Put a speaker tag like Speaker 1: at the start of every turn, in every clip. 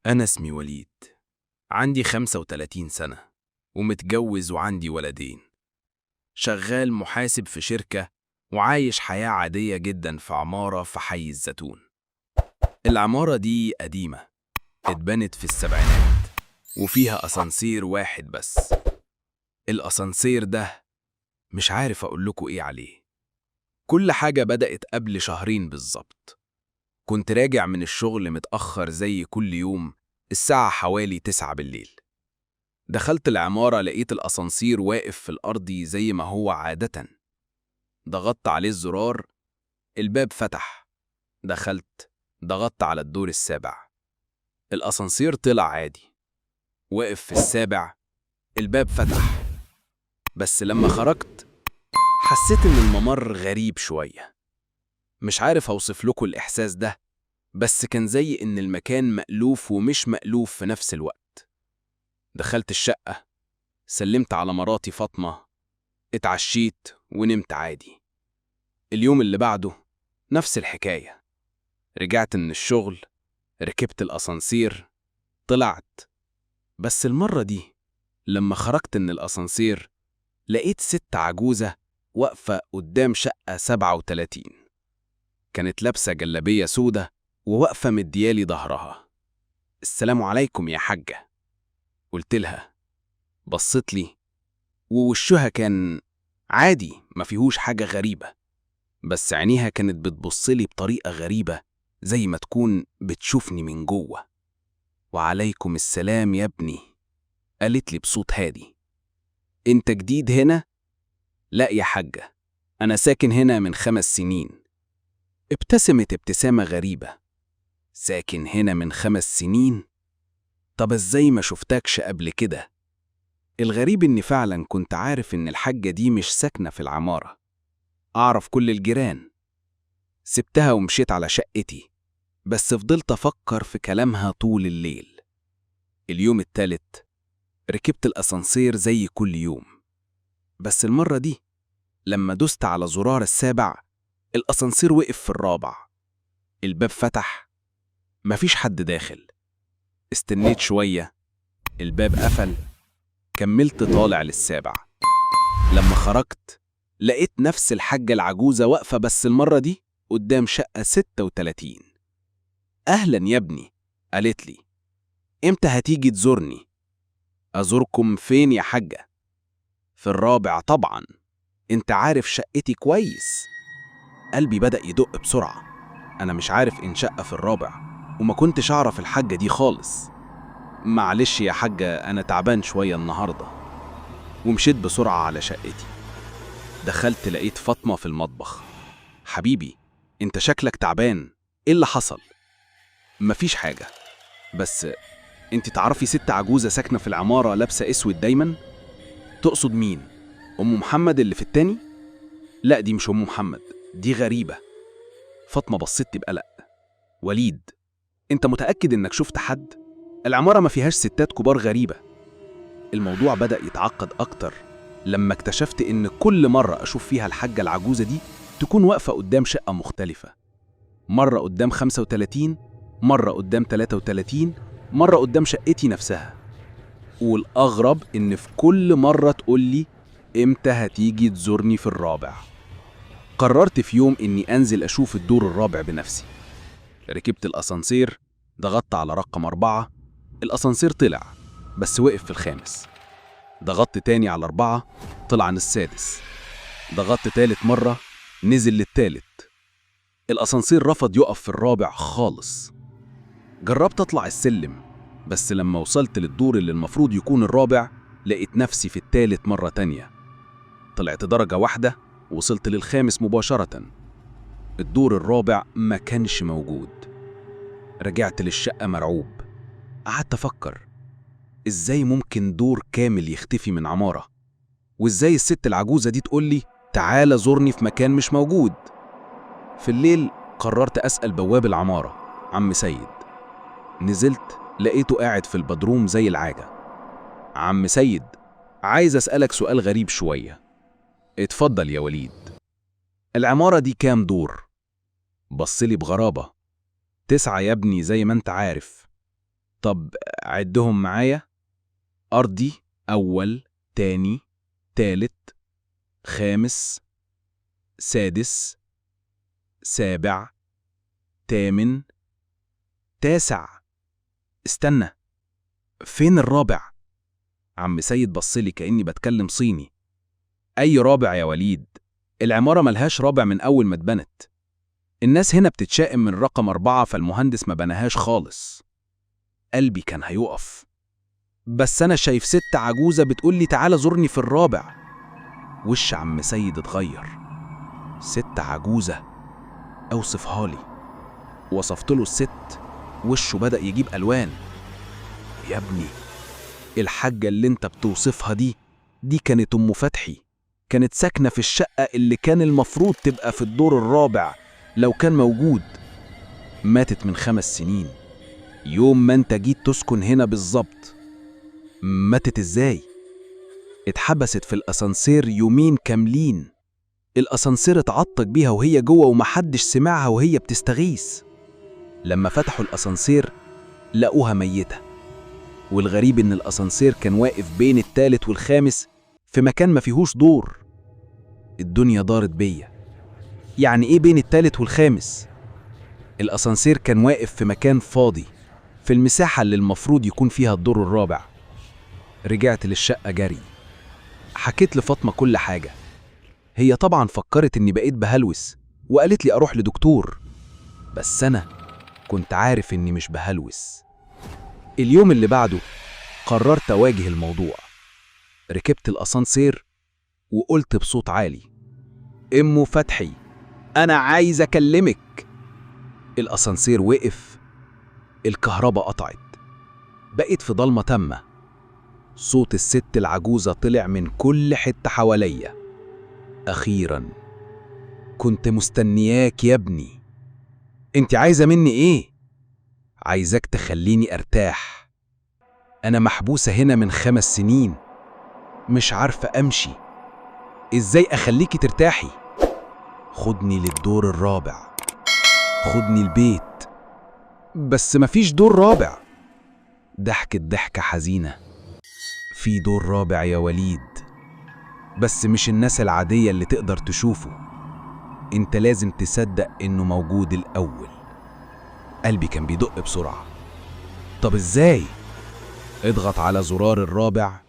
Speaker 1: أنا اسمي وليد، عندي 35 سنة ومتجوز وعندي ولدين. شغال محاسب في شركة وعايش حياة عادية جدا في عمارة في حي الزيتون. العمارة دي قديمة، اتبنت في السبعينات وفيها أسانسير واحد بس. الأسانسير ده مش عارف أقولكوا إيه عليه. كل حاجة بدأت قبل شهرين بالظبط. كنت راجع من الشغل متأخر زي كل يوم، الساعة حوالي 9 بالليل. دخلت العمارة لقيت الأسانسير واقف في الأرضي زي ما هو عادة. ضغطت عليه الزرار، الباب فتح. دخلت، ضغطت على الدور السابع. الأسانسير طلع عادي، وقف في السابع، الباب فتح. بس لما خرجت حسيت إن الممر غريب شوية. مش عارف أوصف لكم الإحساس ده، بس كان زي إن المكان مألوف ومش مألوف في نفس الوقت. دخلت الشقة، سلمت على مراتي فاطمة، اتعشيت ونمت عادي. اليوم اللي بعده نفس الحكاية. رجعت من الشغل، ركبت الأسانسير، طلعت. بس المرة دي لما خرجت من الأسانسير لقيت ست عجوزة واقفة قدام شقة 37. كانت لابسة جلابية سودة وواقفة مديالي ظهرها. السلام عليكم يا حاجة، قلت لها. بصت لي ووشها كان عادي، ما فيهوش حاجة غريبة، بس عينيها كانت بتبصلي بطريقة غريبة، زي ما تكون بتشوفني من جوه. وعليكم السلام يا ابني، قالت لي بصوت هادي. انت جديد هنا؟ لا يا حاجة، أنا ساكن هنا من 5 سنين. ابتسمت ابتسامة غريبة. ساكن هنا من 5 سنين؟ طب ازاي ما شفتكش قبل كده؟ الغريب إني فعلا كنت عارف إن الحاجة دي مش ساكنة في العمارة، أعرف كل الجيران. سبتها ومشيت على شقتي، بس فضلت أفكر في كلامها طول الليل. اليوم التالت ركبت الأسانسير زي كل يوم، بس المرة دي لما دوست على زرار السابع الأسانسير وقف في الرابع. الباب فتح، مفيش حد داخل. استنيت شوية، الباب قفل. كملت طالع للسابع. لما خرجت لقيت نفس الحاجة العجوزة واقفة، بس المرة دي قدام شقة 36. أهلا يا ابني، قالت لي. إمتى هتيجي تزورني؟ أزوركم فين يا حاجة؟ في الرابع طبعا، انت عارف شقتي كويس. قلبي بدأ يدق بسرعة. أنا مش عارف إن شقة في الرابع، وما كنتش أعرف الحاجة دي خالص. معلش يا حاجة، أنا تعبان شوية النهاردة. ومشيت بسرعة على شقتي. دخلت لقيت فاطمة في المطبخ. حبيبي، انت شكلك تعبان، ايه اللي حصل؟ مفيش حاجة، بس انت تعرفي ست عجوزة ساكنة في العمارة لابسة اسود دايما؟ تقصد مين؟ أم محمد اللي في التاني؟ لا، دي مش أم محمد، دي غريبة. فاطمة بصت بقلق. وليد، انت متأكد انك شفت حد؟ العمارة ما فيهاش ستات كبار غريبة. الموضوع بدأ يتعقد أكتر لما اكتشفت إن كل مرة أشوف فيها الحاجة العجوزة دي تكون واقفة قدام شقة مختلفة. مرة قدام 35، مرة قدام 33، مرة قدام شقتي نفسها. والأغرب إن في كل مرة تقولي إمتى هتيجي تزورني في الرابع. قررت في يوم إني أنزل أشوف الدور الرابع بنفسي. ركبت الأسانسير، ضغطت على رقم 4. الأسانسير طلع، بس وقف في الخامس. ضغطت تاني على 4، طلع عن السادس. ضغطت تالت مرة، نزل للتالت. الأسانسير رفض يقف في الرابع خالص. جربت أطلع السلم، بس لما وصلت للدور اللي المفروض يكون الرابع لقيت نفسي في التالت مرة تانية. طلعت درجة واحدة، وصلت للخامس مباشرة. الدور الرابع ما كانش موجود. رجعت للشقة مرعوب. قعدت أفكر، إزاي ممكن دور كامل يختفي من عمارة؟ وإزاي الست العجوزة دي تقولي تعال زورني في مكان مش موجود؟ في الليل قررت أسأل بواب العمارة، عم سيد. نزلت لقيته قاعد في البدروم زي العادة. عم سيد، عايز أسألك سؤال غريب شوية. اتفضل يا وليد. العمارة دي كام دور؟ بصلي بغرابة. 9 يا ابني زي ما انت عارف. طب عدهم معايا. أرضي، أول، تاني، تالت، خامس، سادس، سابع، تامن، تاسع. استنى، فين الرابع؟ عم سيد بصلي كأني بتكلم صيني. أي رابع يا وليد؟ العمارة ملهاش رابع من أول ما اتبنت. الناس هنا بتتشائم من رقم 4، فالمهندس ما بناهاش خالص. قلبي كان هيقف. بس أنا شايف ست عجوزة بتقولي تعالى زورني في الرابع. وش عم سيد اتغير. ست عجوزة؟ أوصفها لي. وصفت له الست، وشه بدأ يجيب ألوان. يا ابني، الحاجة اللي انت بتوصفها دي كانت أم فتحي. كانت ساكنة في الشقة اللي كان المفروض تبقى في الدور الرابع لو كان موجود. ماتت من 5 سنين، يوم ما انت جيت تسكن هنا بالظبط. ماتت ازاي؟ اتحبست في الأسانسير يومين كاملين. الأسانسير اتعطق بيها وهي جوه ومحدش سمعها وهي بتستغيث. لما فتحوا الأسانسير لقوها ميتة. والغريب إن الأسانسير كان واقف بين التالت والخامس في مكان ما فيهوش دور. الدنيا دارت بيا. يعني إيه بين التالت والخامس؟ الأسانسير كان واقف في مكان فاضي، في المساحة اللي المفروض يكون فيها الدور الرابع. رجعت للشقة جري، حكيت لفاطمة كل حاجة. هي طبعا فكرت إني بقيت بهلوس وقالت لي أروح لدكتور، بس أنا كنت عارف إني مش بهلوس. اليوم اللي بعده قررت أواجه الموضوع. ركبت الأسانسير وقلت بصوت عالي: أم فتحي، أنا عايز أكلمك. الأسانسير وقف، الكهرباء قطعت، بقيت في ضلمة تامة. صوت الست العجوزة طلع من كل حتة حواليا: أخيراً، كنت مستنياك يا ابني. انت عايزة مني ايه؟ عايزك تخليني ارتاح. انا محبوسة هنا من 5 سنين، مش عارفة امشي. ازاي اخليكي ترتاحي؟ خدني للدور الرابع، خدني البيت. بس مفيش دور رابع. ضحكت ضحكة حزينة. في دور رابع يا وليد، بس مش الناس العادية اللي تقدر تشوفه. انت لازم تصدق انه موجود الاول. قلبي كان بيدق بسرعة. طب ازاي؟ اضغط على زرار الرابع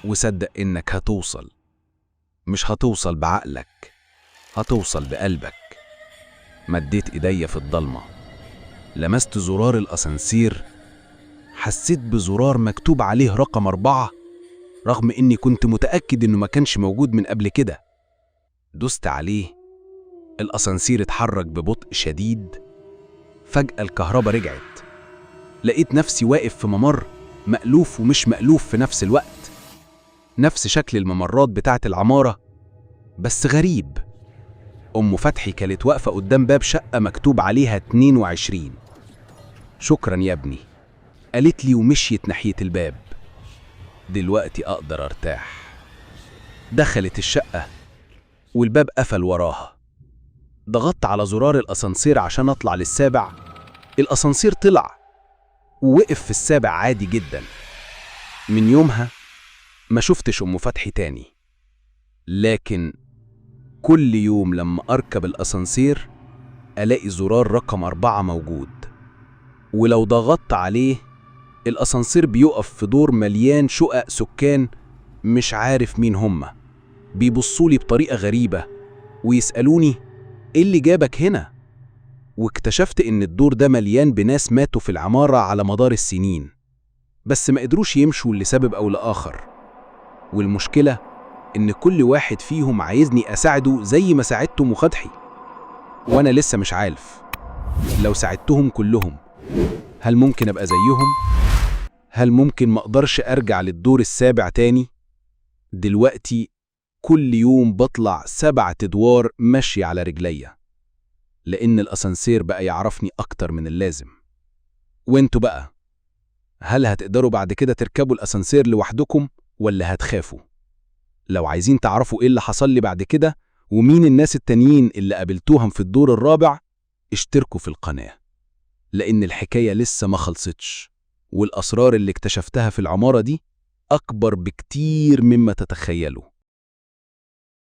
Speaker 1: وصدق انك هتوصل. مش هتوصل بعقلك، هتوصل بقلبك. مديت ايديا في الضلمة، لمست زرار الأسانسير. حسيت بزرار مكتوب عليه رقم 4، رغم اني كنت متأكد انه ما كانش موجود من قبل كده. دوست عليه، الأسانسير اتحرك ببطء شديد. فجأة الكهرباء رجعت. لقيت نفسي واقف في ممر مألوف ومش مألوف في نفس الوقت. نفس شكل الممرات بتاعت العمارة، بس غريب. أم فتحي كانت واقفة قدام باب شقة مكتوب عليها 22. شكرا يا ابني، قالت لي ومشيت ناحية الباب. دلوقتي أقدر أرتاح. دخلت الشقة والباب قفل وراها. ضغطت على زرار الأسانسير عشان أطلع للسابع. الأسانسير طلع ووقف في السابع عادي جدا. من يومها ما شفتش أم فتحي تاني. لكن كل يوم لما أركب الأسانسير ألاقي زرار رقم 4 موجود، ولو ضغطت عليه الأسانسير بيقف في دور مليان شقق سكان مش عارف مين هما. بيبصولي بطريقة غريبة ويسألوني إيه اللي جابك هنا؟ واكتشفت إن الدور ده مليان بناس ماتوا في العمارة على مدار السنين، بس ما قدروش يمشوا لسبب أو لآخر. والمشكلة إن كل واحد فيهم عايزني أساعده زي ما ساعدته أم فتحي، وأنا لسه مش عارف لو ساعدتهم كلهم هل ممكن أبقى زيهم؟ هل ممكن ما أقدرش أرجع للدور السابع تاني؟ دلوقتي كل يوم بطلع 7 أدوار ماشي على رجليا، لأن الأسانسير بقى يعرفني أكتر من اللازم. وانتوا بقى، هل هتقدروا بعد كده تركبوا الأسانسير لوحدكم ولا هتخافوا؟ لو عايزين تعرفوا إيه اللي حصل لي بعد كده ومين الناس التانيين اللي قابلتوهم في الدور الرابع، اشتركوا في القناة، لأن الحكاية لسه ما خلصتش. والأسرار اللي اكتشفتها في العمارة دي أكبر بكتير مما تتخيلوا.